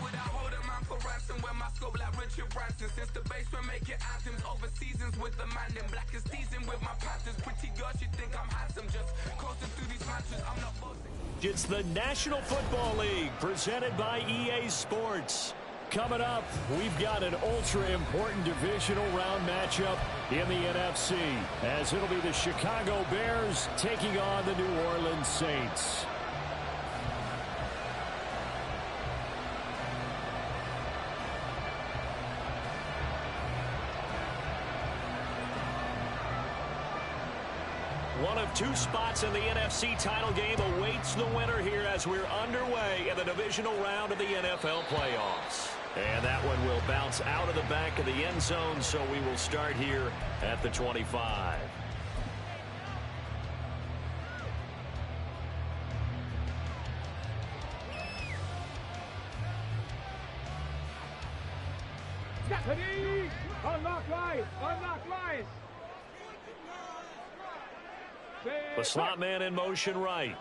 would I hold a man for ransom when my scope like Richard Branson? Since the basement making anthems over seasons with the man, then black is seasoned with my Panthers. Pretty girls, you think I'm handsome, just coasting through these matches. I'm not boasting. It's the National Football League presented by EA Sports. Coming up, we've got an ultra-important divisional round matchup in the NFC, as it'll be the Chicago Bears taking on the New Orleans Saints. One of two spots in the NFC title game awaits the winner here as we're underway in the divisional round of the NFL playoffs. And that one will bounce out of the back of the end zone, so we will start here at the 25. Unlock lines! Unlock lines! The slot man in motion right.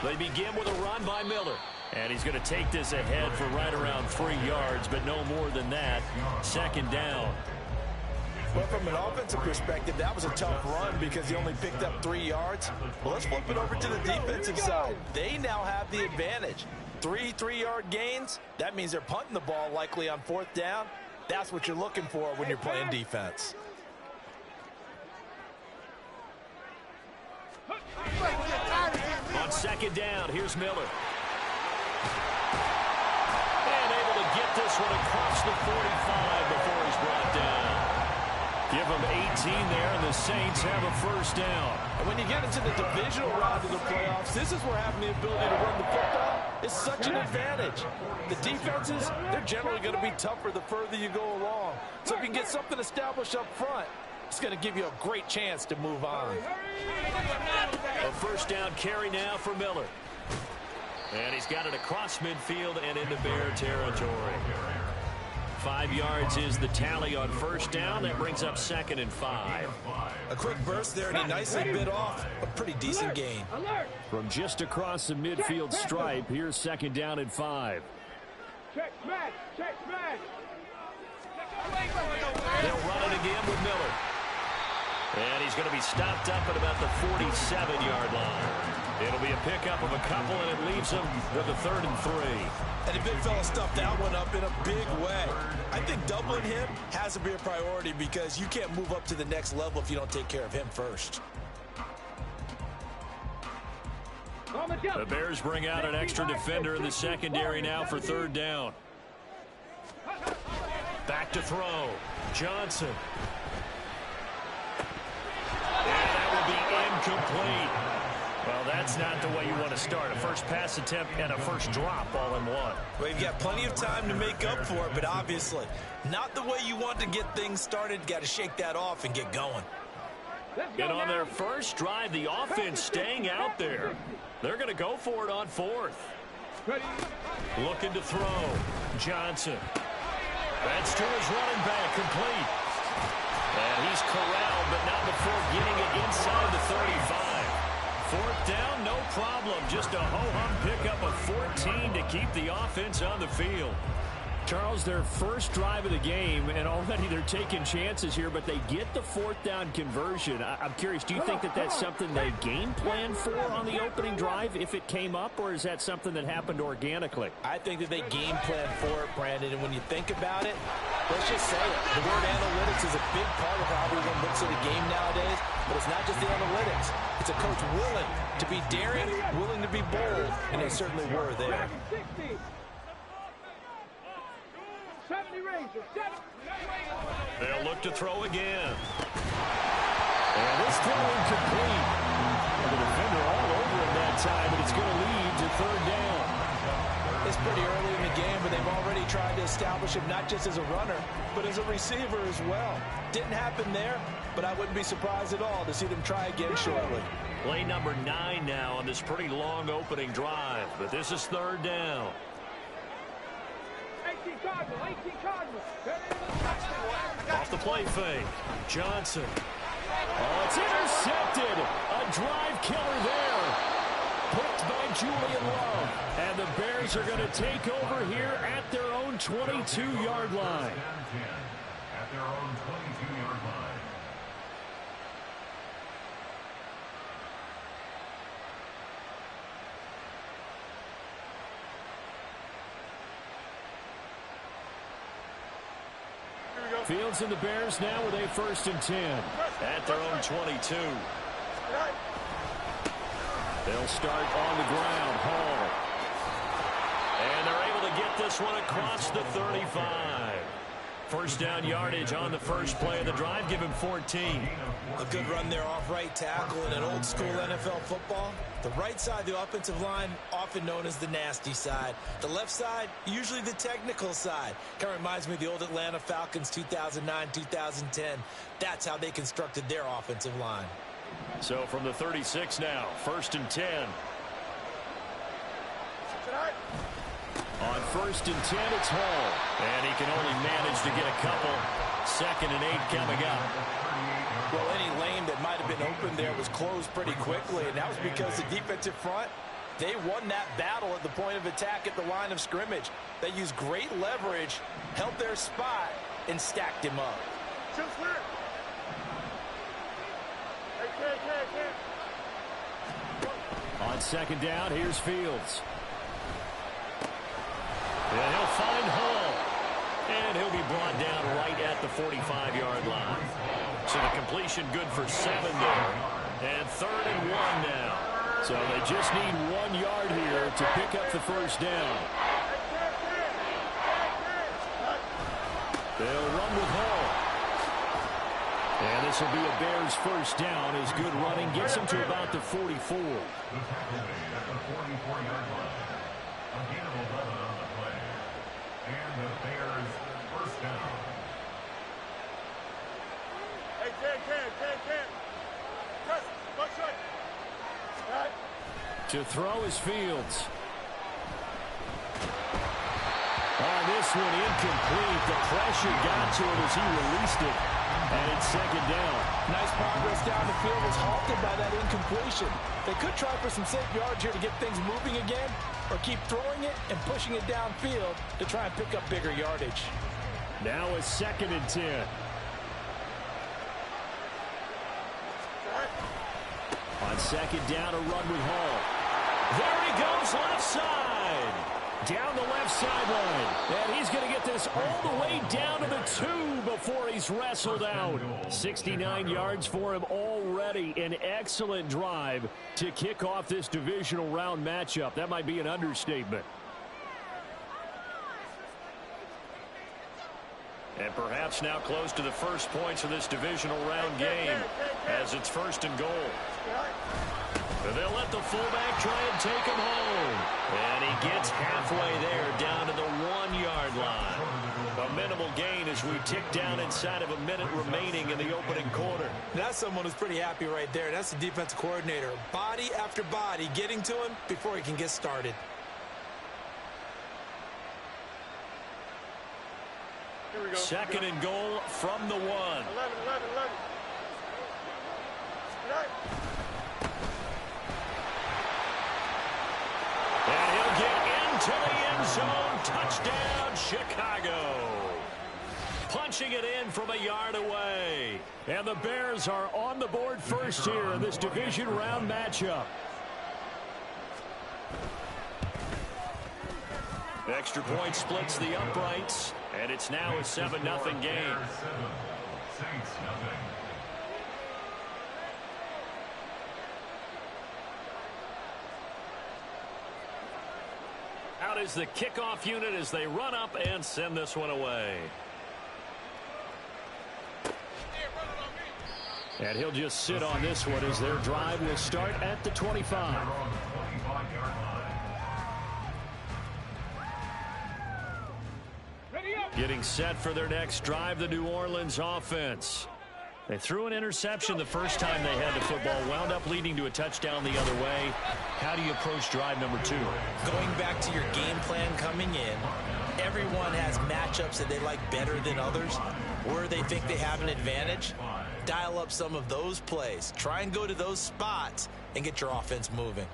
They begin with a run by Miller. And he's going to take this ahead for right around 3 yards, but no more than that. Second down. Well, from an offensive perspective, that was a tough run because he only picked up 3 yards. Well, let's flip it over to the defensive side. They now have the advantage. 3 3-yard gains. That means they're punting the ball likely on 4th down. That's what you're looking for when you're playing defense. On second down, here's Miller. And able to get this one across the 45 before he's brought down. Give them 18 there, and the Saints have a first down. And when you get into the divisional round of the playoffs, this is where having the ability to run the football is such an advantage. The defenses, they're generally going to be tougher the further you go along. So if you can get something established up front, it's going to give you a great chance to move on. A first down carry now for Miller. And he's got it across midfield and into Bear territory. 5 yards is the tally on first down. That brings up 2nd and 5. A quick burst there, and he nicely bit off a pretty decent gain. From just across the midfield stripe, here's 2nd down and 5. Check smash! Check smash! They'll run it again with Miller. And he's going to be stopped up at about the 47-yard line. It'll be a pickup of a couple, and it leaves him with a 3rd and 3. And the big fella stuffed that one up in a big way. I think doubling him has to be a priority because you can't move up to the next level if you don't take care of him first. The Bears bring out an extra defender in the secondary now for 3rd down. Back to throw. Johnson. And that will be incomplete. Well, that's not the way you want to start. A first pass attempt and a first drop all in one. Well, you've got plenty of time to make up for it, but obviously not the way you want to get things started. Got to shake that off and get going. And on their first drive, the offense staying out there. They're going to go for it on 4th. Looking to throw. Johnson. That's to his running back, complete. And he's corralled, but not before getting it inside the 35. 4th down, no problem. Just a ho-hum pickup of 14 to keep the offense on the field. Charles, their first drive of the game, and already they're taking chances here, but they get the 4th down conversion. I'm curious, do you think that that's something they game plan for on the opening drive if it came up, or is that something that happened organically? I think that they game plan for it, Brandon, and when you think about it, let's just say it. The word analytics is a big part of how everyone looks at a game nowadays, but it's not just the analytics. It's a coach willing to be daring, willing to be bold, and they certainly were there. 70 Rangers, 70. They'll look to throw again. And this throw incomplete. The defender all over him that time, but it's going to lead to 3rd down. It's pretty early in the game, but they've already tried to establish him not just as a runner, but as a receiver as well. Didn't happen there, but I wouldn't be surprised at all to see them try again shortly. Play number 9 now on this pretty long opening drive, but this is 3rd down. 18 Cardinal, 18 Cardinal. Off the play fake. Johnson. Oh, it's intercepted. A drive killer there. picked by Julian Love. And the Bears are going to take over here at their own 22-yard line. At their own 22-yard line. Fields and the Bears now with a 1st and 10 at their own 22. They'll start on the ground. Hall. And they're able to get this one across the 35. First down yardage on the first play of the drive. Give him 14. A good run there off right tackle in an old school NFL football. The right side of the offensive line, often known as the nasty side. The left side, usually the technical side. Kind of reminds me of the old Atlanta Falcons 2009-2010. That's how they constructed their offensive line. So from the 36 now, 1st and 10. On 1st and 10, it's Hall. And he can only manage to get a couple. 2nd and 8 coming up. Well, any lane that might have been open there was closed pretty quickly, and that was because the defensive front, they won that battle at the point of attack at the line of scrimmage. They used great leverage, held their spot, and stacked him up. On 2nd down, here's Fields. And he'll find Hall. And he'll be brought down right at the 45-yard line. So the completion good for 7 there. And 3rd and 1 now. So they just need 1 yard here to pick up the first down. They'll run with Hall. And this will be a Bears first down as good running gets him to about the 44. The tackle made at the 44-yard line. A gain of 11 on the play. And the Bears first down. Hey, Ken. Press. One shot. Right. To throw is Fields. On this one, incomplete. The pressure got to it as he released it. And it's 2nd down. Nice progress down the field was halted by that incompletion. They could try for some safe yards here to get things moving again, or keep throwing it and pushing it downfield to try and pick up bigger yardage. Now a 2nd and 10. On 2nd down, a run with Hall. There he goes, left side. Down the left sideline. And he's going to get this all the way down to the 2 before he's wrestled out. 69 yards for him already. An excellent drive to kick off this divisional round matchup. That might be an understatement. And perhaps now close to the first points of this divisional round game as it's 1st and goal. And they'll let the fullback try and take him home. And he gets halfway there down to the 1-yard line. A minimal gain as we tick down inside of a minute remaining in the opening quarter. That's someone who's pretty happy right there. That's the defensive coordinator. Body after body getting to him before he can get started. Here we go. 2nd and goal from the 1. 11. Right. And he'll get into the end zone. Touchdown, Chicago. Punching it in from a yard away. And the Bears are on the board first here in this division round matchup. Extra point splits the uprights. And it's now a 7-0 game. Saints nothing. Out is the kickoff unit as they run up and send this one away. And he'll just sit on this one as their drive will start at the 25. Getting set for their next drive, the New Orleans offense. They threw an interception the first time they had the football, wound up leading to a touchdown the other way. How do you approach drive number 2? Going back to your game plan coming in, everyone has matchups that they like better than others, where they think they have an advantage. Dial up some of those plays. Try and go to those spots and get your offense moving.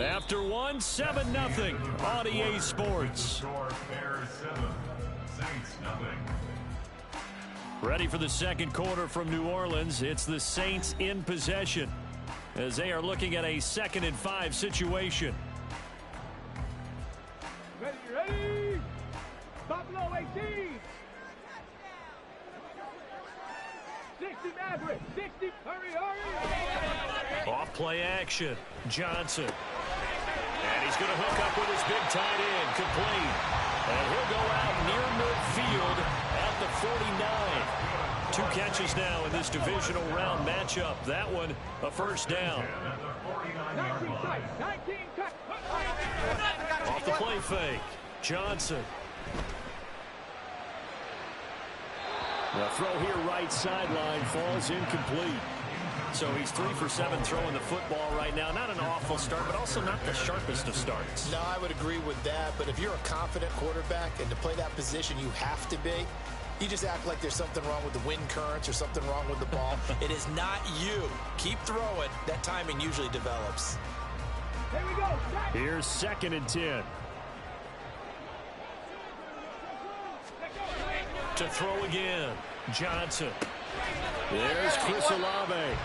After one, 7-0 on EA Sports. Score Bears 7, Saints nothing. Ready for the second quarter from New Orleans. It's the Saints in possession as they are looking at a 2nd and 5 situation. Ready? Buffalo 18. 60 Maverick. 60. Hurry. Off play action. Johnson. And he's going to hook up with his big tight end. Complete. And he'll go out near midfield at the 49. 2 catches now in this divisional round matchup. That one a first down. 19 cut. Off the play fake. Johnson. The throw here right sideline falls incomplete. So he's 3 for 7 throwing the football right now. Not an awful start, but also not the sharpest of starts. No, I would agree with that. But if you're a confident quarterback and to play that position you have to be, you just act like there's something wrong with the wind currents or something wrong with the ball. It is not you. Keep throwing. That timing usually develops. Here we go. Here's 2nd and 10. To throw again. Johnson. There's Chris Olave.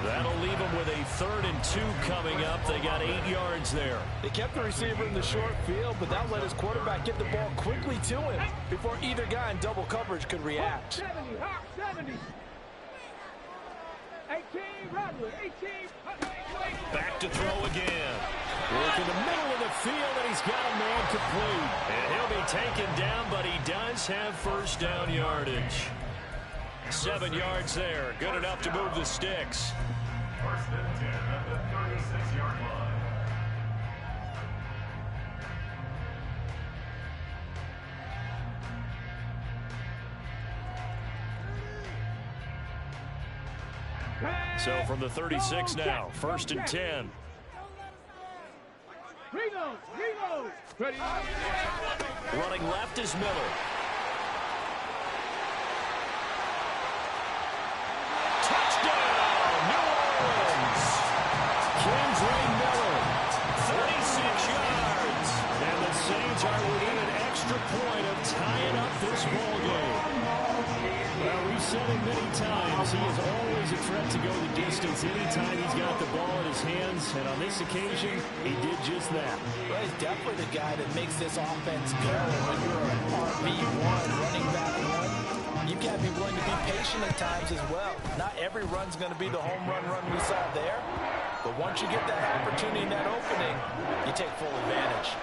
That'll leave them with a 3rd and 2 coming up. They got 8 yards there. They kept the receiver in the short field, but that let his quarterback get the ball quickly to him before either guy in double coverage could react. 70. 18, Rodley. 18. Back to throw again. Work in the middle of the field, and he's got a man complete. And he'll be taken down, but he does have first down yardage. 7 yards there. Good enough to move the sticks. 1st and 10 at the 36-yard line. So from the 36 now, 1st and 10. Reload. Ready. Running left is Miller. Touchdown, New Orleans. Kendre Miller, 36 yards. And the Saints are within an extra point of tying up this ball game. Well, we've said it many times. He is always a threat to go the distance anytime he's got the ball in his hands. And on this occasion, he did just that. Well, he's definitely the guy that makes this offense go. When you're an RB1, running back one, you've got to be willing to be patient at times as well. Not every run's going to be the home run we saw there. But once you get that opportunity, that opening, you take full advantage.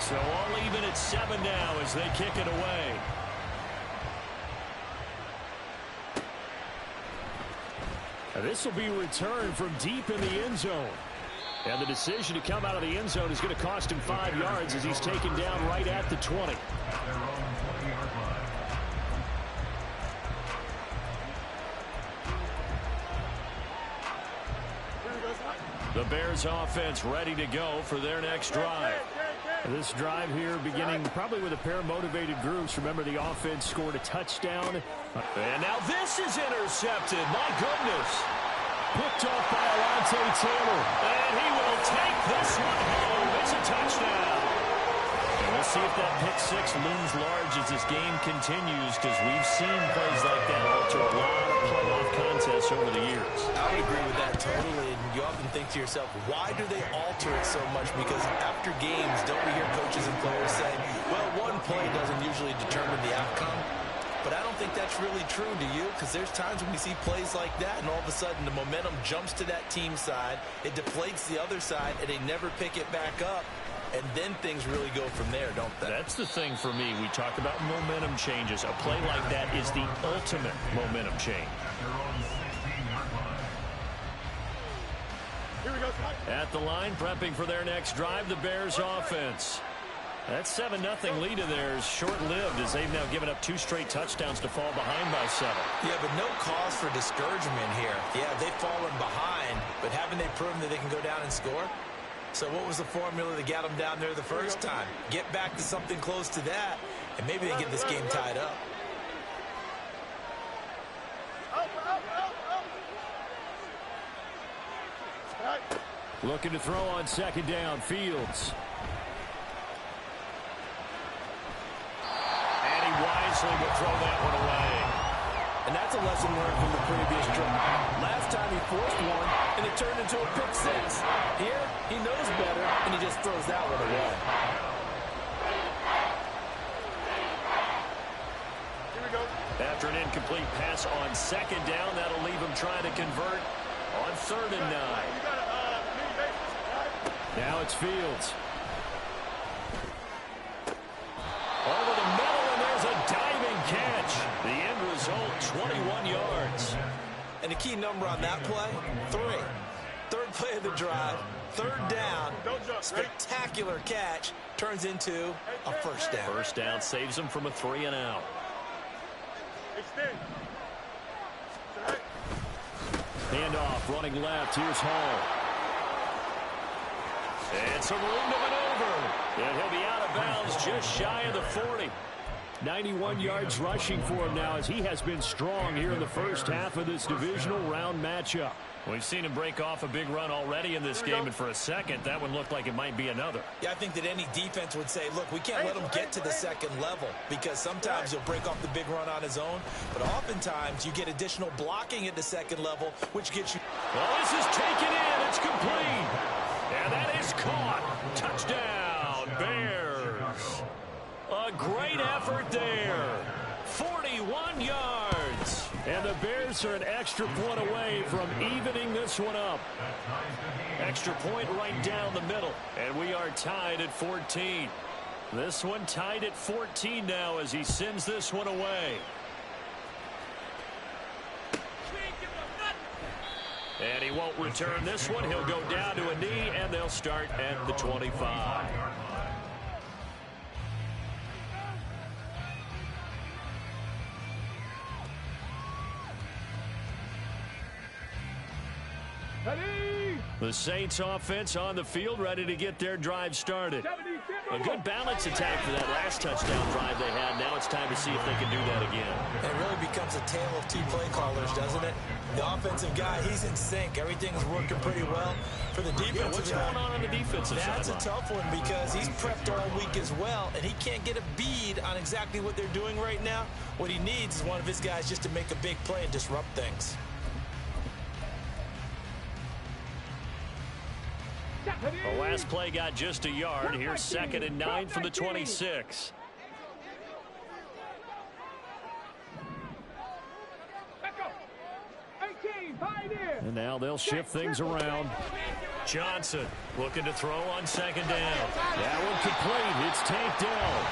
So all even at 7 now as they kick it away. And this will be returned from deep in the end zone. And the decision to come out of the end zone is going to cost him 5 yards as he's taken down right at the 20. At their own 20-yard line. The Bears offense ready to go for their next drive. This drive here beginning probably with a pair of motivated groups. Remember, the offense scored a touchdown. And now this is intercepted. My goodness. Picked off by Alontae Taylor. And he will take this one home. It's a touchdown. And we'll see if that pick six looms large as this game continues, because we've seen plays like that alter a lot of playoff contests over the years. I would agree with that totally. And you often think to yourself, why do they alter it so much? Because after games, don't we hear coaches and players say, well, one play doesn't usually determine the outcome? But I don't think that's really true, do you? Because there's times when we see plays like that, and all of a sudden the momentum jumps to that team side, it deflates the other side, and they never pick it back up. And then things really go from there, don't they? That's the thing for me. We talk about momentum changes. A play like that is the ultimate momentum change. Here we go. At the line, prepping for their next drive, the Bears offense. That 7-0 lead of theirs short-lived as they've now given up 2 straight touchdowns to fall behind by 7. Yeah, but no cause for discouragement here. Yeah, they've fallen behind, but haven't they proven that they can go down and score? So what was the formula that got them down there the first time? Get back to something close to that, and maybe they get this game tied up. Looking to throw on 2nd down, Fields. And he wisely will throw that one away. And that's a lesson learned from the previous drive. Last time he forced one, and it turned into a pick 6. Here, he knows better, and he just throws that one away. Here we go. After an incomplete pass on 2nd down, that'll leave him trying to convert on 3rd and 9. Now it's Fields. Over the middle, and there's a diving catch. The end result, 21 yards. And the key number on that play, 3. 3rd play of the drive, 3rd down, spectacular catch, turns into a 1st down. 1st down saves them from a 3 and out. Handoff, running left, here's Hall. And some room to maneuver. And he'll be out of bounds just shy of the 40. 91 yards rushing for him now as he has been strong here in the first half of this divisional round matchup. We've seen him break off a big run already in this game, and for a second, that one looked like it might be another. Yeah, I think that any defense would say, look, we can't let him get to the 2nd level because sometimes he'll break off the big run on his own, but oftentimes you get additional blocking at the 2nd level, which gets you. Well, this is taken in. It's complete. And that is caught. Touchdown, Bears. A great effort there. 41 yards. And the Bears are an extra point away from evening this one up. Extra point right down the middle. And we are tied at 14. This one tied at 14 now as he sends this one away. And he won't return this one. He'll go down to a knee, and they'll start at the 25. The Saints offense on the field, ready to get their drive started. A good balance attack for that last touchdown drive they had. Now it's time to see if they can do that again. It really becomes a tale of 2 play callers, doesn't it? The offensive guy, he's in sync. Everything's working pretty well. For the defensive what's going on the defensive side? That's a tough one because he's prepped all week as well, and he can't get a bead on exactly what they're doing right now. What he needs is one of his guys just to make a big play and disrupt things. The last play got just a yard. Here's 2nd and 9 from the 26. And now they'll shift things around. Johnson looking to throw on 2nd down. That one complete. It's tanked down.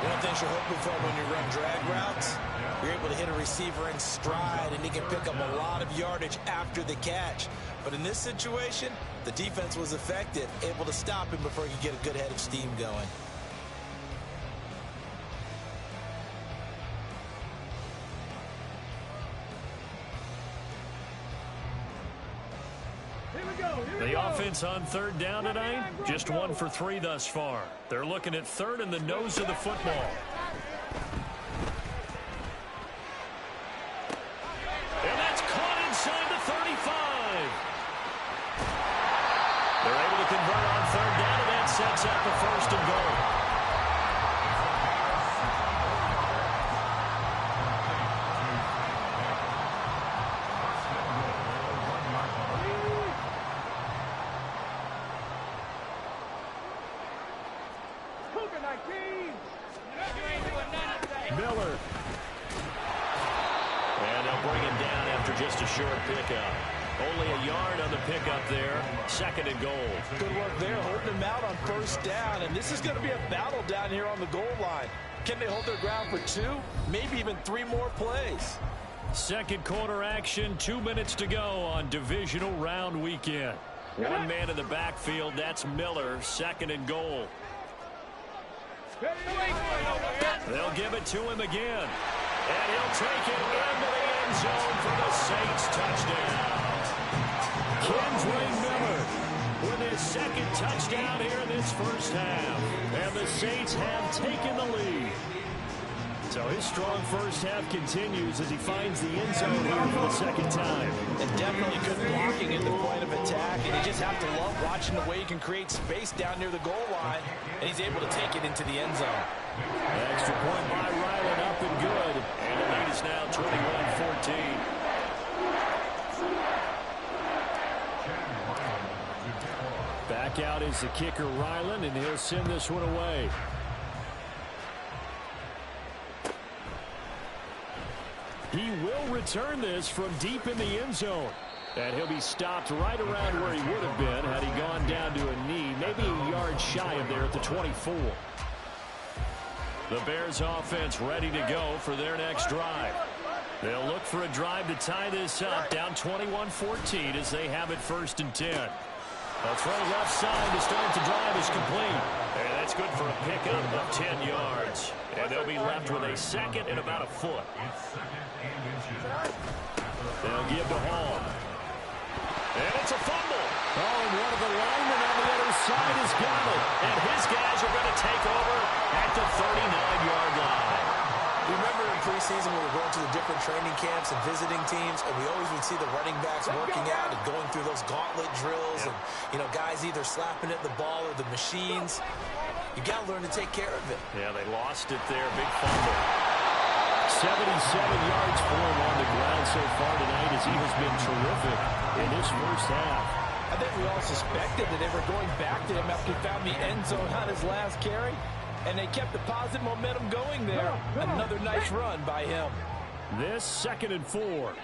One of the things you're hoping for when you run drag routes, you're able to hit a receiver in stride, and he can pick up a lot of yardage after the catch. But in this situation, the defense was effective, able to stop him before he could get a good head of steam going. The offense on 3rd down tonight, just 1 for 3 thus far. They're looking at 3rd and the nose of the football. And that's caught inside the 35. They're able to convert on 3rd down, and that sets up a 1st and goal. Miller. And they'll bring him down after just a short pickup. Only a yard on the pickup there. 2nd and goal. Good work there, holding him out on 1st down. And this is going to be a battle down here on the goal line. Can they hold their ground for 2, maybe even 3 more plays? 2nd quarter action, 2 minutes to go on divisional round weekend. One man in the backfield, that's Miller, 2nd and goal. They'll give it to him again. And he'll take it into the end zone for the Saints touchdown. Kendre Miller with his second touchdown here in this first half. And the Saints have taken the lead. So his strong first half continues as he finds the end zone here for the second time. And definitely good blocking at the point of attack. And you just have to love watching the way he can create space down near the goal line. And he's able to take it into the end zone. Extra point by Ryland, up and good. And the lead is now 21-14. Back out is the kicker, Ryland, and he'll send this one away. He will return this from deep in the end zone. And he'll be stopped right around where he would have been had he gone down to a knee, maybe a yard shy of there at the 24. The Bears offense ready to go for their next drive. They'll look for a drive to tie this up, down 21-14 as they have it 1st and 10. A throw left side to start the drive is complete. And that's good for a pickup of 10 yards. And they'll be left with a second and about a foot. They'll give to Hall. And it's a fumble. Oh, and one of the linemen on the other side has got it. And his guys are going to take over at the 39-yard line. Remember in preseason we were going to the different training camps and visiting teams, and we always would see the running backs working out and going through those gauntlet drills, and guys either slapping at the ball or the machines. You got to learn to take care of it. Yeah, they lost it there. Big fumble. 77 yards for him on the ground so far tonight as he has been terrific in this first half. I think we all suspected that they were going back to him after he found the end zone on his last carry. And they kept the positive momentum going there. Another nice run by him. This 2nd and 4.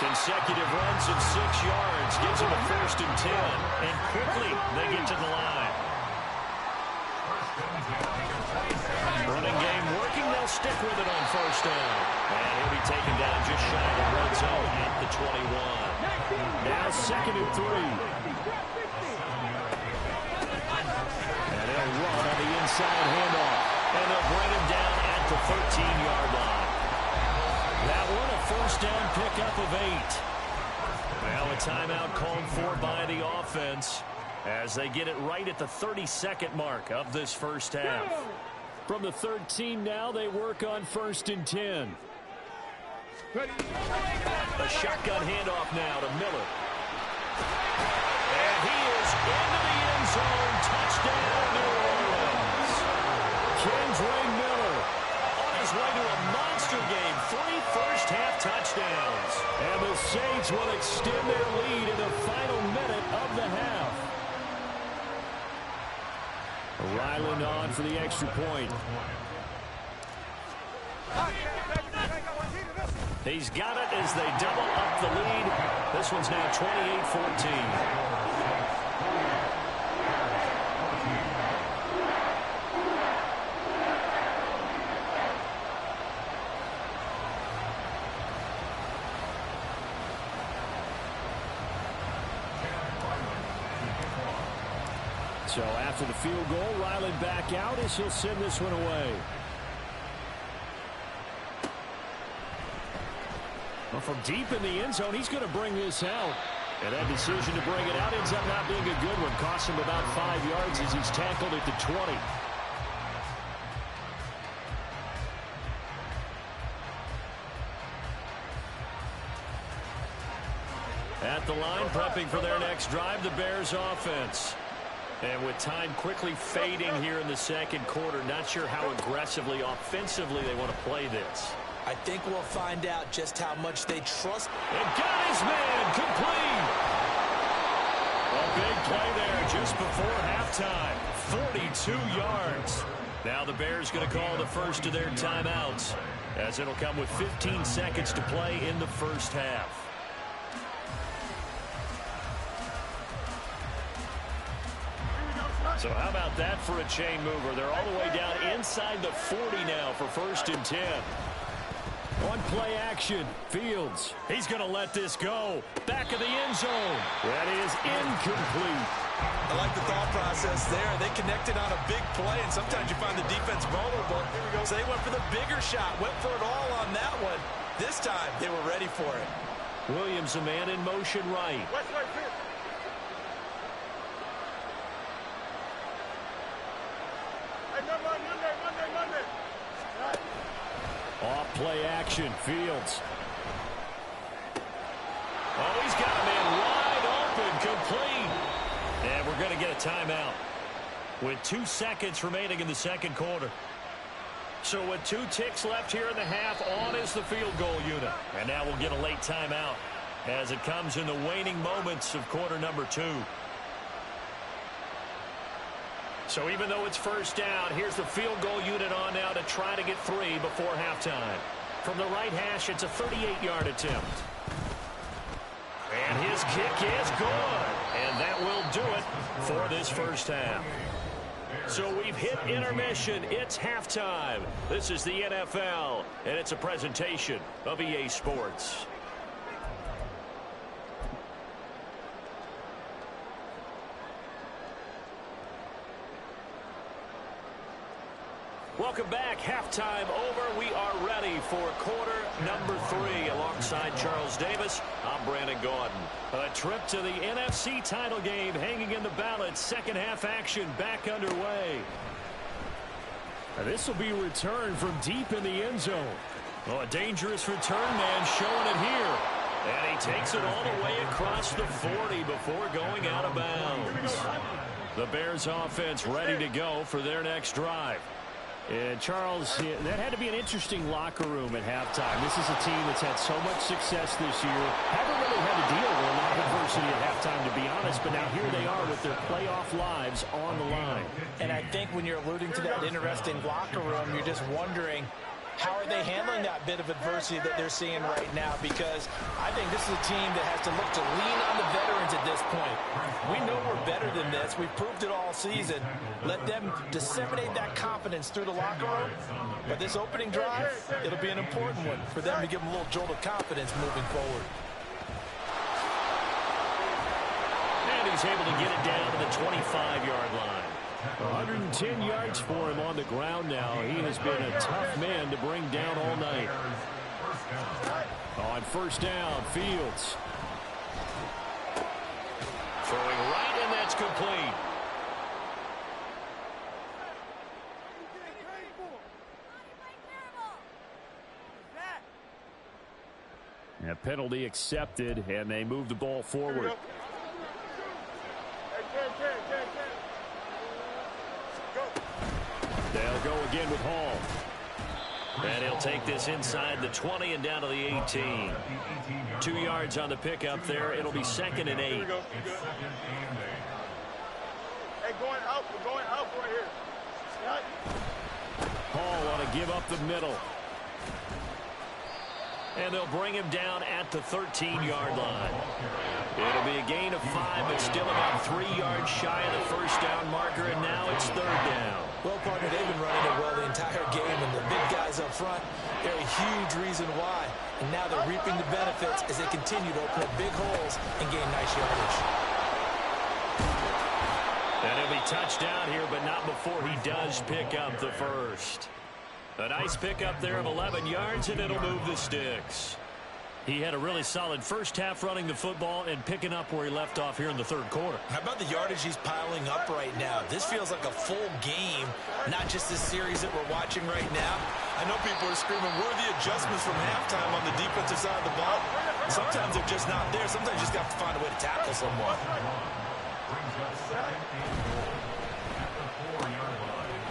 Consecutive runs of 6 yards gives them a 1st and 10. And quickly they get to the line. Running game working. They'll stick with it on 1st down. And he'll be taken down just shy of the red zone at the 21. Now 2nd and 3. They'll run on the inside handoff. And they'll bring him down at the 13-yard line. That one a 1st down pickup of 8. Now a timeout called for by the offense as they get it right at the 32nd mark of this first half. From the 13 now, they work on 1st and 10. A shotgun handoff now to Miller. And he is into the end zone. Touchdown, New Orleans. Kendre Miller on his way to a monster game. 3 first-half touchdowns. And the Saints will extend their lead in the final minute of the half. Ryland on for the extra point. He's got it as they double up the lead. This one's now 28-14. So after the field goal, Ryland back out as he'll send this one away. Well, from deep in the end zone, he's going to bring this out. And that decision to bring it out ends up not being a good one. Costs him about 5 yards as he's tackled at the 20. At the line, prepping for their next drive, the Bears offense. And with time quickly fading here in the second quarter, not sure how aggressively, offensively they want to play this. I think we'll find out just how much they trust. And got his man complete. A big play there just before halftime. 42 yards. Now the Bears going to call the first of their timeouts, as it'll come with 15 seconds to play in the first half. So how about that for a chain mover? They're all the way down inside the 40 now for 1st and 10. Well, On play action, Fields. He's going to let this go. Back of the end zone. That is incomplete. I like the thought process there. They connected on a big play, and sometimes you find the defense vulnerable. So they went for the bigger shot, went for it all on that one. This time, they were ready for it. Williams, a man in motion right. Off play action, Fields. Oh, he's got a man wide open, complete. And we're going to get a timeout with 2 seconds remaining in the second quarter. So with 2 ticks left here in the half, on is the field goal unit. And now we'll get a late timeout as it comes in the waning moments of quarter number 2. So even though it's first down, here's the field goal unit on now to try to get 3 before halftime. From the right hash, it's a 38-yard attempt. And his kick is good. And that will do it for this first half. So we've hit intermission. It's halftime. This is the NFL, and it's a presentation of EA Sports. Welcome back. Halftime over. We are ready for quarter number 3. Alongside Charles Davis, I'm Brandon Gaudin. A trip to the NFC title game hanging in the balance. Second half action back underway. This will be returned from deep in the end zone. Oh, a dangerous return man showing it here. And he takes it all the way across the 40 before going out of bounds. The Bears offense ready to go for their next drive. And Charles, that had to be an interesting locker room at halftime. This is a team that's had so much success this year. Haven't really had to deal with a lot of adversity at halftime, to be honest, but now here they are with their playoff lives on the line. And I think when you're alluding to that interesting locker room, you're just wondering, how are they handling that bit of adversity that they're seeing right now? Because I think this is a team that has to look to lean on the veterans at this point. We know we're better than this. We've proved it all season. Let them disseminate that confidence through the locker room. But this opening drive, it'll be an important one for them to give them a little jolt of confidence moving forward. And he's able to get it down to the 25-yard line. 110 yards for him on the ground now. He has been a tough man to bring down all night. On first down, Fields. Throwing right, and that's complete. A penalty accepted, and they move the ball forward. They'll go again with Hall. And he'll take this inside the 20 and down to the 18. 2 yards on the pickup there. It'll be 2nd and 8. Hey, going out. We're going out right here. Hall want to give up the middle. And they'll bring him down at the 13-yard line. It'll be a gain of 5, but still about 3 yards shy of the first down marker, and now it's 3rd down. Well, partner, they've been running it well the entire game, and the big guys up front, they're a huge reason why. And now they're reaping the benefits as they continue to open up big holes and gain nice yardage. And he'll be touched down here, but not before he does pick up the first. A nice pickup there of 11 yards, and it'll move the sticks. He had a really solid first half running the football and picking up where he left off here in the 3rd quarter. How about the yardage he's piling up right now? This feels like a full game, not just this series that we're watching right now. I know people are screaming, where are the adjustments from halftime on the defensive side of the ball? Sometimes they're just not there. Sometimes you just have to find a way to tackle someone.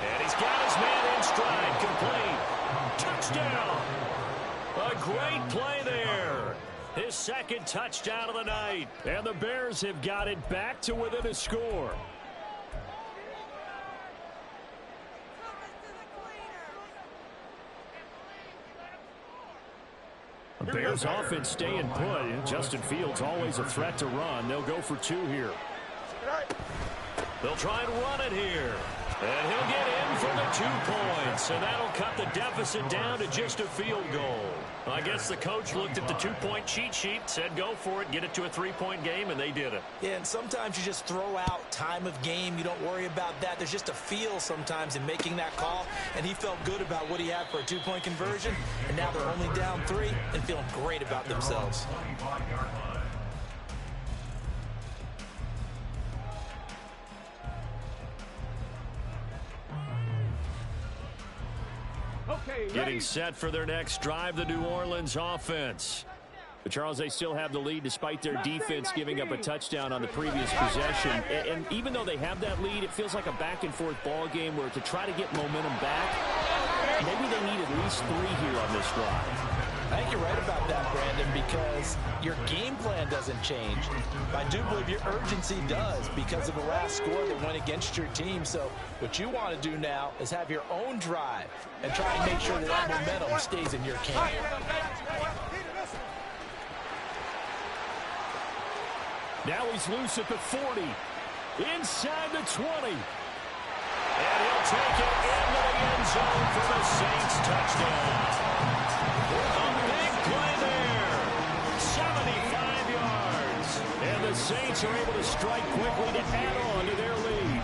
And he's got his man in stride, complete. Touchdown. A great play there. His 2nd touchdown of the night. And the Bears have got it back to within a score. The Bears offense staying put. Justin Fields always a threat to run. They'll go for 2 here. They'll try and run it here. And he'll get in for the 2 points, and that'll cut the deficit down to just a field goal. I guess the coach looked at the 2-point cheat sheet, said go for it, get it to a 3-point game, and they did it. Yeah, and sometimes you just throw out time of game. You don't worry about that. There's just a feel sometimes in making that call, and he felt good about what he had for a 2-point conversion, and now they're only down 3 and feeling great about themselves. Getting set for their next drive, the New Orleans offense. But Charles, they still have the lead despite their defense giving up a touchdown on the previous possession. And even though they have that lead, it feels like a back-and-forth ball game where to try to get momentum back, maybe they need at least 3 here on this drive. I think you're right about that, Brandon, because your game plan doesn't change. I do believe your urgency does because of the last score that went against your team. So what you want to do now is have your own drive and try and make sure that momentum stays in your camp. Now he's loose at the 40, inside the 20. And he'll take it into the end zone for the Saints touchdown. A big play there, 75 yards. And the Saints are able to strike quickly to add on to their lead.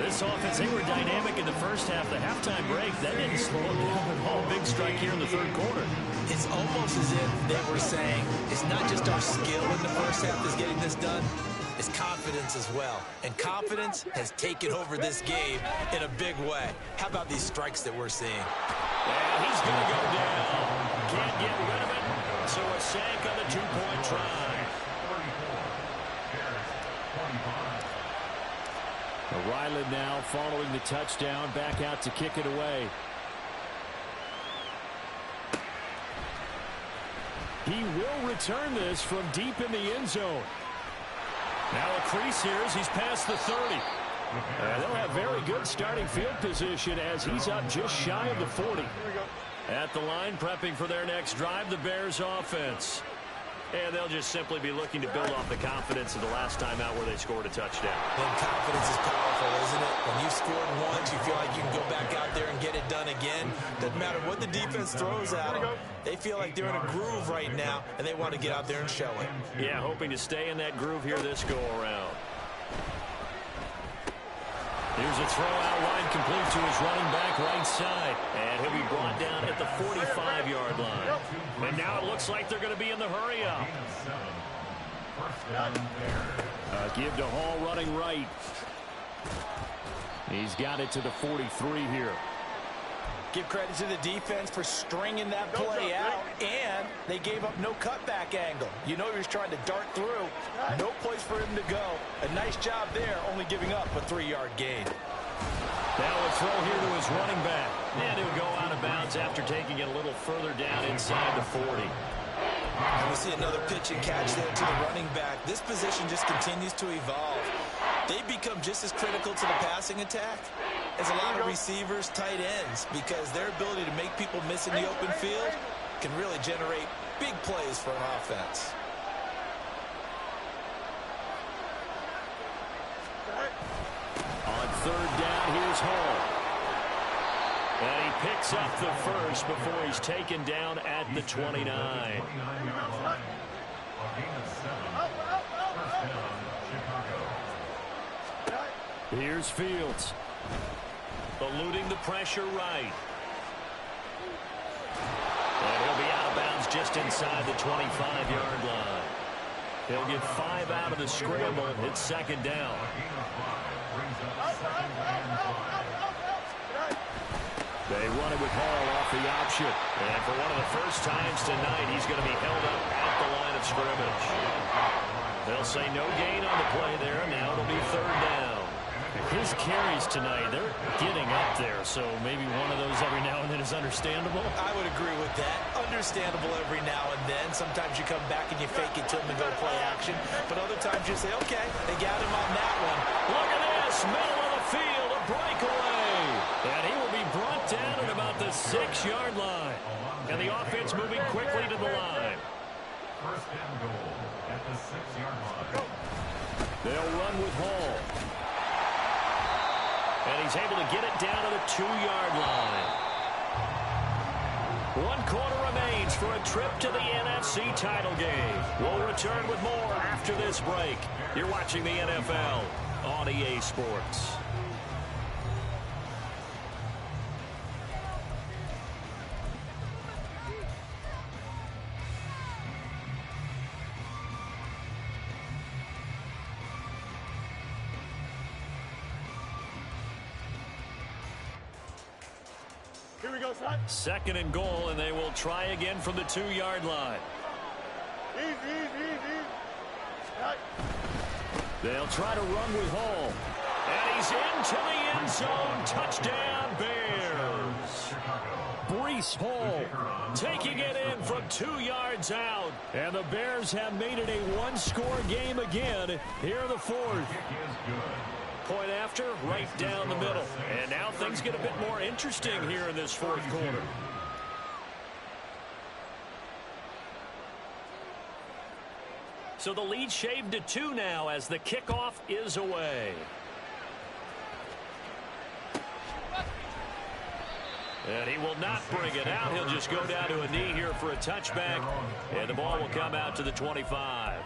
This offense, they were dynamic in the first half. The halftime break, that didn't slow them down at all. Big strike here in the third quarter. It's almost as if they were saying, it's not just our skill in the first half that's getting this done, it's confidence as well. And confidence has taken over this game in a big way. How about these strikes that we're seeing? And he's going to go down. Can't get rid of it. So a sack on the 2-point try. Ryland now following the touchdown, back out to kick it away. He will return this from deep in the end zone. Now a crease here as he's past the 30. They'll have very good starting field position as he's up just shy of the 40. At the line, prepping for their next drive, the Bears offense. And they'll just simply be looking to build off the confidence of the last time out where they scored a touchdown. And confidence is powerful, isn't it? When you scored once, you feel like you can go back out there and get it done again. Doesn't matter what the defense throws at them. They feel like they're in a groove right now, and they want to get out there and show it. Yeah, hoping to stay in that groove here this go-around. Here's a throw out wide, complete to his running back right side. And he'll be brought down at the 45-yard line. And now it looks like they're going to be in the hurry-up. Give to Hall running right. He's got it to the 43 here. Give credit to the defense for stringing that play out, and they gave up no cutback angle. You know he was trying to dart through. No place for him to go. A nice job there, only giving up a 3-yard gain. Now a throw here to his running back. And he'll go out of bounds after taking it a little further down inside the 40. And we see another pitch and catch there to the running back. This position just continues to evolve. They become just as critical to the passing attack as a lot of receivers, tight ends, because their ability to make people miss in the open field can really generate big plays for an offense. On third down, here's Hall. And he picks up the first before he's taken down at the 29. Here's Fields. Eluding the pressure right. And he'll be out of bounds just inside the 25-yard line. He'll get 5 out of the scramble. It's second down. They run it with Hall off the option. And for one of the first times tonight, he's going to be held up at the line of scrimmage. They'll say no gain on the play there. Now it'll be third down. His carries tonight, they're getting up there, so maybe one of those every now and then is understandable. I would agree with that. Understandable every now and then. Sometimes you come back and you fake it to him and go play action. But other times you say, okay, they got him on that one. Look at this, middle of the field, a breakaway. And he will be brought down at about the 6-yard line. And the offense moving quickly to the line. First and goal at the 6-yard line. They'll run with Hall. And he's able to get it down to the 2-yard line. 1 quarter remains for a trip to the NFC title game. We'll return with more after this break. You're watching the NFL on EA Sports. Here we go, son. 2nd and goal, and they will try again from the 2-yard line. Easy. Right. They'll try to run with Hall. And he's into the end zone. Touchdown, Bears. Breece Hall taking it in from 2 yards out. And the Bears have made it a 1-score game again here in the 4th. Point after, right down the middle. And now things get a bit more interesting here in this 4th quarter. So the lead shaved to 2 now as the kickoff is away. And he will not bring it out. He'll just go down to a knee here for a touchback. And the ball will come out to the 25.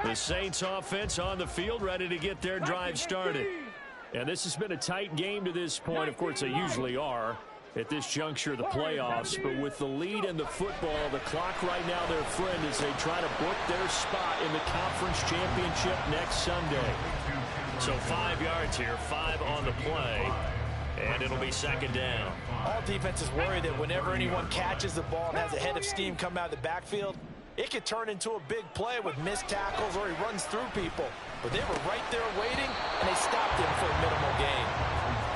The Saints offense on the field, ready to get their drive started. And this has been a tight game to this point. Of course, they usually are at this juncture of the playoffs. But with the lead in the football, the clock right now their friend as they try to book their spot in the conference championship next Sunday. So 5 yards here, 5 on the play. And it'll be 2nd down. All defenses worry that whenever anyone catches the ball and has a head of steam come out of the backfield, it could turn into a big play with missed tackles or he runs through people. But they were right there waiting, and they stopped him for a minimal gain.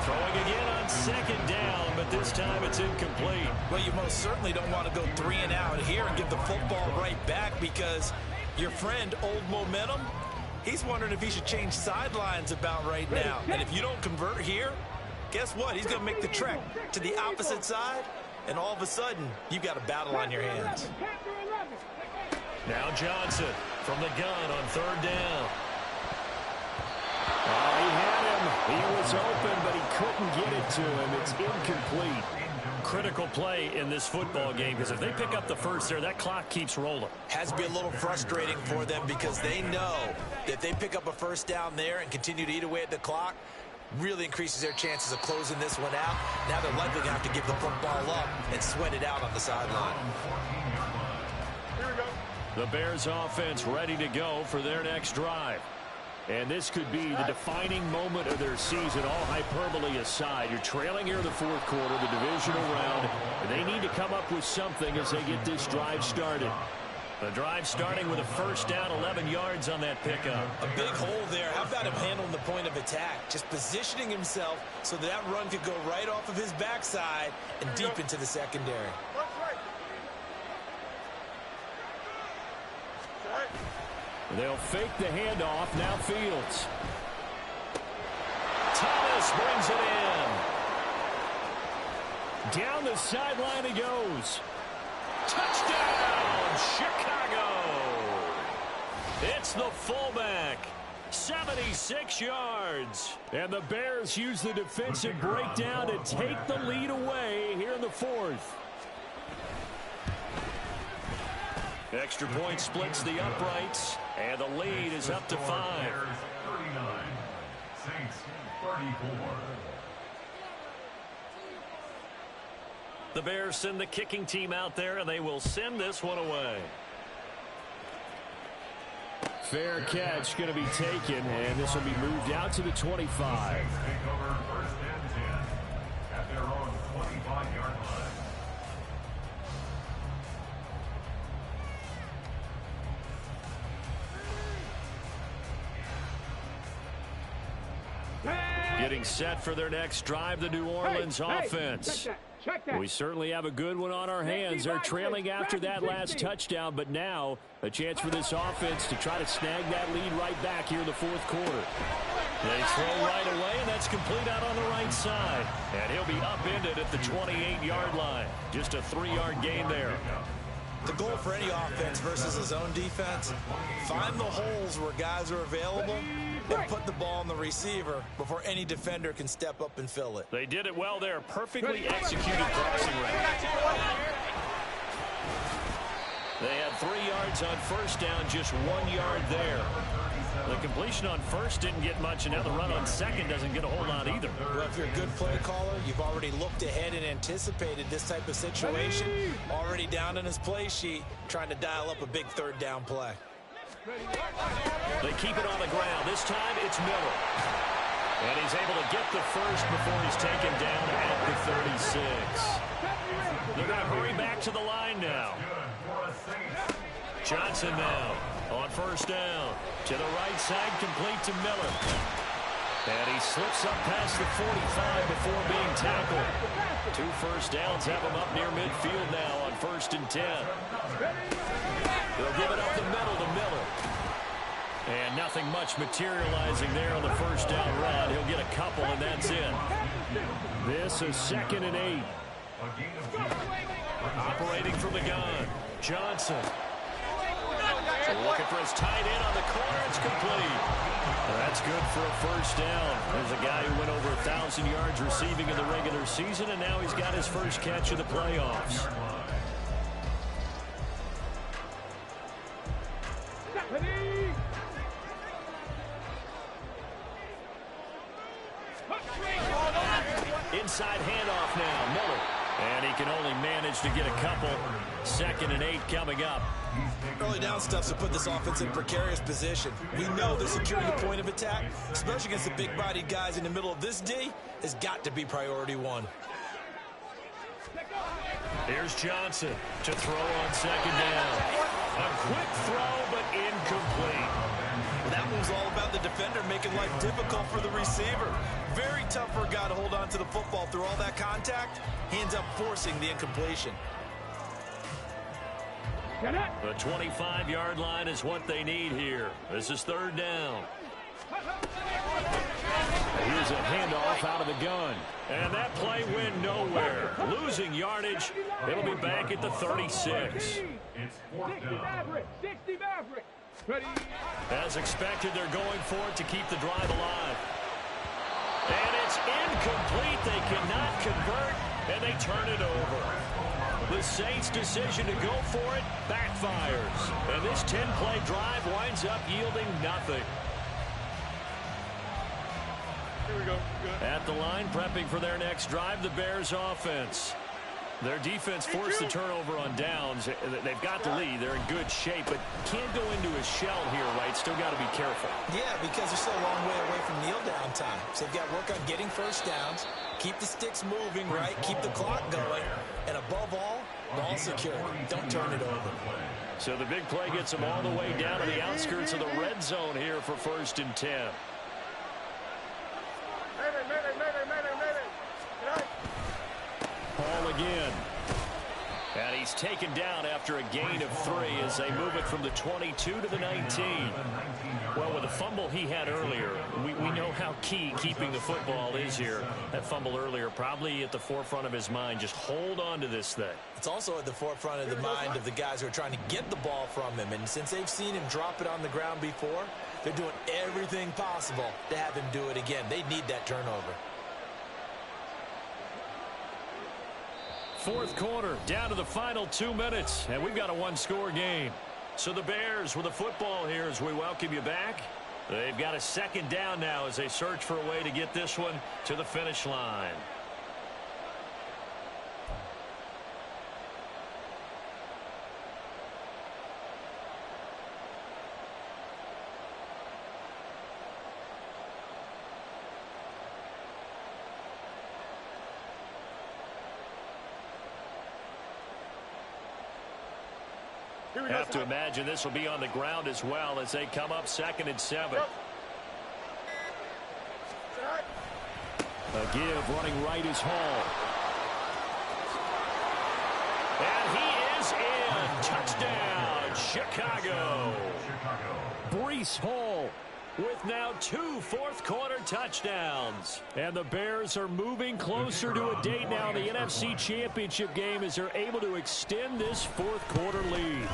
Throwing again on 2nd down, but this time it's incomplete. Well, you most certainly don't want to go 3 and out here and give the football right back because your friend, Old Momentum, he's wondering if he should change sidelines about right now. And if you don't convert here, guess what? He's going to make the trek to the opposite side, and all of a sudden, you've got a battle on your hands. Now Johnson from the gun on 3rd down. Oh, he had him. He was open, but he couldn't get it to him. It's incomplete. Critical play in this football game because if they pick up the first there, that clock keeps rolling. Has to be a little frustrating for them because they know that if they pick up a first down there and continue to eat away at the clock, really increases their chances of closing this one out. Now they're likely going to have to give the football up and sweat it out on the sideline. Here we go. The Bears offense ready to go for their next drive. And this could be the defining moment of their season, all hyperbole aside. You're trailing here in the 4th quarter, the divisional round, and they need to come up with something as they get this drive started. The drive starting with a first down, 11 yards on that pickup. A big hole there. How about him handling the point of attack? Just positioning himself so that run could go right off of his backside and deep into the secondary. They'll fake the handoff. Now Fields. Thomas brings it in. Down the sideline he goes. Touchdown, Chicago. It's the fullback. 76 yards. And the Bears use the defensive breakdown to take the lead away here in the 4th. Extra point splits the uprights, and the lead is up to 5. 39, Saints 34. The Bears send the kicking team out there, and they will send this one away. Fair catch going to be taken, and this will be moved out to the 25. Take over 1st and 10 at their own 25-yard line. Getting set for their next drive, the New Orleans offense. Check that. We certainly have a good one on our hands. They're trailing after that last touchdown, but now a chance for this offense to try to snag that lead right back here in the 4th quarter. They throw right away, and that's complete out on the right side. And he'll be upended at the 28-yard line. Just a 3-yard gain there. The goal for any offense versus his own defense, find the holes where guys are available and put the ball on the receiver before any defender can step up and fill it. They did it well there. Perfectly executed crossing route. They had 3 yards on first down, just 1 yard there. The completion on first didn't get much, and now the run on second doesn't get a whole lot either. Well, if you're a good play caller, you've already looked ahead and anticipated this type of situation. Already down in his play sheet, trying to dial up a big third down play. They keep it on the ground. This time it's Miller. And he's able to get the first before he's taken down at the 36. They're going to hurry back to the line now. Johnson now on first down. To the right side, complete to Miller. And he slips up past the 45 before being tackled. 2 first downs have him up near midfield now on 1st and 10. They'll give it up the middle to Miller. And nothing much materializing there on the first down run. He'll get a couple, and that's it. This is 2nd and 8. Operating from the gun. Johnson. Looking for his tight end on the corner. It's complete. That's good for a first down. There's a guy who went over 1,000 yards receiving in the regular season, and now he's got his first catch of the playoffs. Inside handoff now, Miller. And he can only manage to get a couple. 2nd and 8 coming up. Early down stuff to put this offense in precarious position. We know that securing the point of attack, especially against the big-bodied guys in the middle of this D, has got to be priority 1. Here's Johnson to throw on 2nd down. A quick throw, but incomplete. That one's all about the defender making life difficult for the receiver. Very tough for a guy to hold on to the football through all that contact. He ends up forcing the incompletion. The 25-yard line is what they need here. This is 3rd down. Here's a handoff out of the gun. And that play went nowhere. Losing yardage. It'll be back at the 36. As expected, they're going for it to keep the drive alive. And it's incomplete. They cannot convert, and they turn it over. The Saints' decision to go for it backfires. And this 10-play drive winds up yielding nothing. Here we go. Good. At the line, prepping for their next drive, the Bears offense. Their defense forced the turnover on downs. They've got the lead. They're in good shape, but can't go into a shell here, right? Still got to be careful. Yeah, because they're still a long way away from kneel down time. So they've got to work on getting first downs, keep the sticks moving, right? Keep the clock going. And above all, ball security. Don't turn it over. So the big play gets them all the way down to the outskirts of the red zone here for 1st and 10. Ball again. And he's taken down after a gain of 3 as they move it from the 22 to the 19. Well, with the fumble he had earlier, we know how key keeping the football is here. That fumble earlier probably at the forefront of his mind. Just hold on to this thing. It's also at the forefront of the mind of the guys who are trying to get the ball from him. And since they've seen him drop it on the ground before, they're doing everything possible to have him do it again. They need that turnover. 4th quarter, down to the final 2 minutes, and we've got a 1-score game. So the Bears with the football here as we welcome you back. They've got a 2nd down now as they search for a way to get this one to the finish line. Have to imagine this will be on the ground as well as they come up 2nd and 7. A give running right is Hall. And he is in. Touchdown, Chicago. Breece Hall with now 2 4th-quarter touchdowns. And the Bears are moving closer to a date now in the NFC Championship game as they're able to extend this 4th-quarter lead.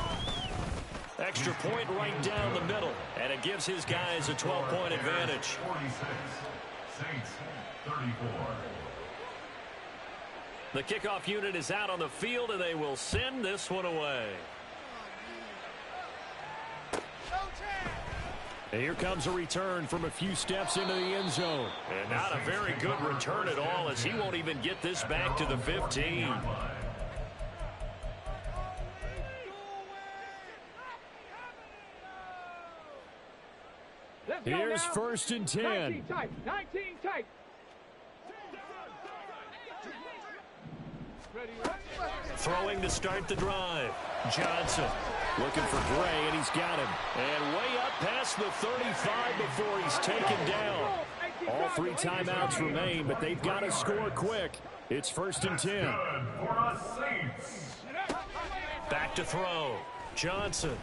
Extra point right down the middle, and it gives his guys a 12-point advantage. 46, Saints 34. The kickoff unit is out on the field, and they will send this one away. And here comes a return from a few steps into the end zone. And not a very good return at all, as he won't even get this back to the 15. Here's 1st and 10. 19 tight. Throwing to start the drive. Johnson looking for Gray, and he's got him. And way up past the 35 before he's taken down. All 3 timeouts remain, but they've got to score quick. It's 1st and 10. Back to throw. Johnson.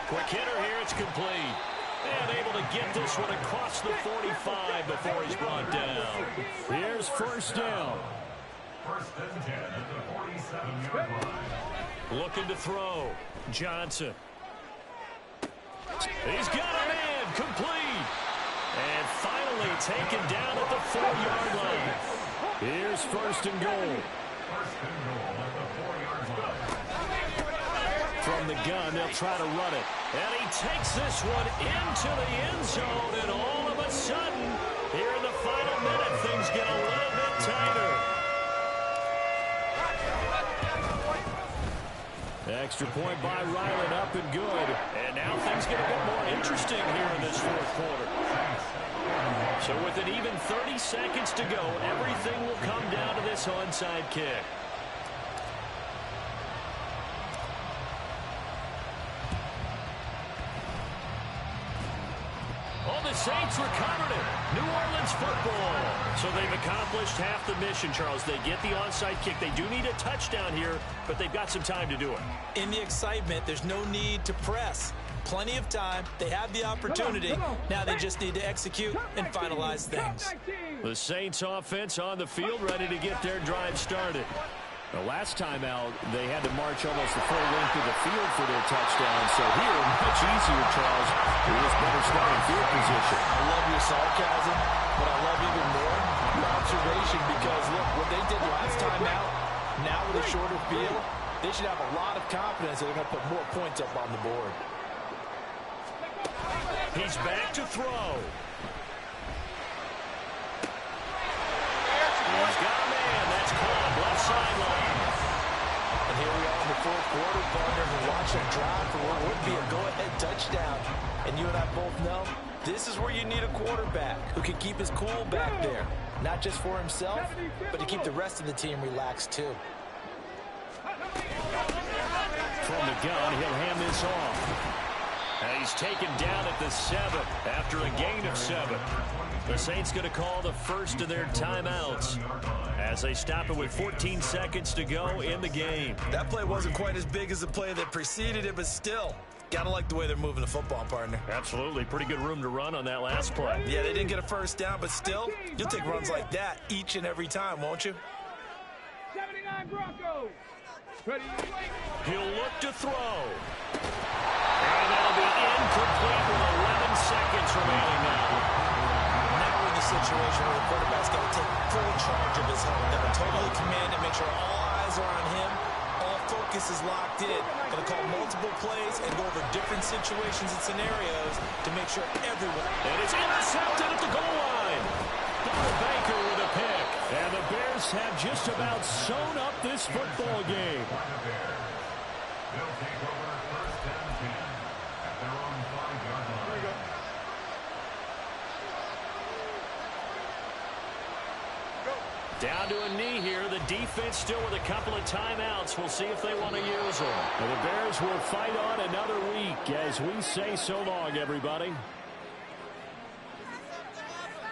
Quick hitter here. It's complete. And able to get this one across the 45 before he's brought down. Here's 1st down. 1st and 10 at the 47-yard line. Looking to throw. Johnson. He's got a man. Complete. And finally taken down at the 4-yard line. Here's 1st and goal. 1st and goal at the 4-yard line. From the gun, they'll try to run it. And he takes this one into the end zone. And all of a sudden, here in the final minute, things get a little bit tighter. Extra point by Ryland, up and good. And now things get a bit more interesting here in this 4th quarter. So with an even 30 seconds to go, everything will come down to this onside kick. The Saints recovered it. New Orleans football. So they've accomplished half the mission, Charles. They get the onside kick. They do need a touchdown here, but they've got some time to do it. In the excitement, there's no need to press. Plenty of time. They have the opportunity. Now they just need to execute and finalize things. The Saints offense on the field, ready to get their drive started. The last time out, they had to march almost the full length of the field for their touchdown. So here, much easier, Charles. It was better starting field position. I love your sarcasm, but I love even more your observation because, look, what they did last time out, now with a shorter field, they should have a lot of confidence that they're going to put more points up on the board. He's back to throw. He's got a man. That's caught left sideline. And here we are in the 4th quarter, partner, and watch them drive for what would be a go-ahead touchdown. And you and I both know this is where you need a quarterback who can keep his cool back there. Not just for himself, but to keep the rest of the team relaxed too. From the gun, he'll hand this off. And he's taken down at the 7 after a gain of 7. The Saints going to call the first of their timeouts as they stop it with 14 seconds to go in the game. That play wasn't quite as big as the play that preceded it, but still, gotta like the way they're moving the football, partner. Absolutely. Pretty good room to run on that last play. Yeah, they didn't get a 1st down, but still, you'll take runs like that each and every time, won't you? 79 Broncos. Ready. He'll look to throw. And that'll be incomplete with 11 seconds remaining now. Now we're in the situation where the quarterback's got to take full charge of his helmet. Got to totally command and make sure all eyes are on him. All focus is locked in. Going to call multiple plays and go over different situations and scenarios to make sure everyone... And it's intercepted at the goal line. Donald Baker with a pick. And the Bears have just about sewn up this football game. They'll take over 1st and 10 at their own 5-yard line. Here we go. Down to a knee here. The defense still with a couple of timeouts. We'll see if they want to use them. And the Bears will fight on another week as we say so long, everybody.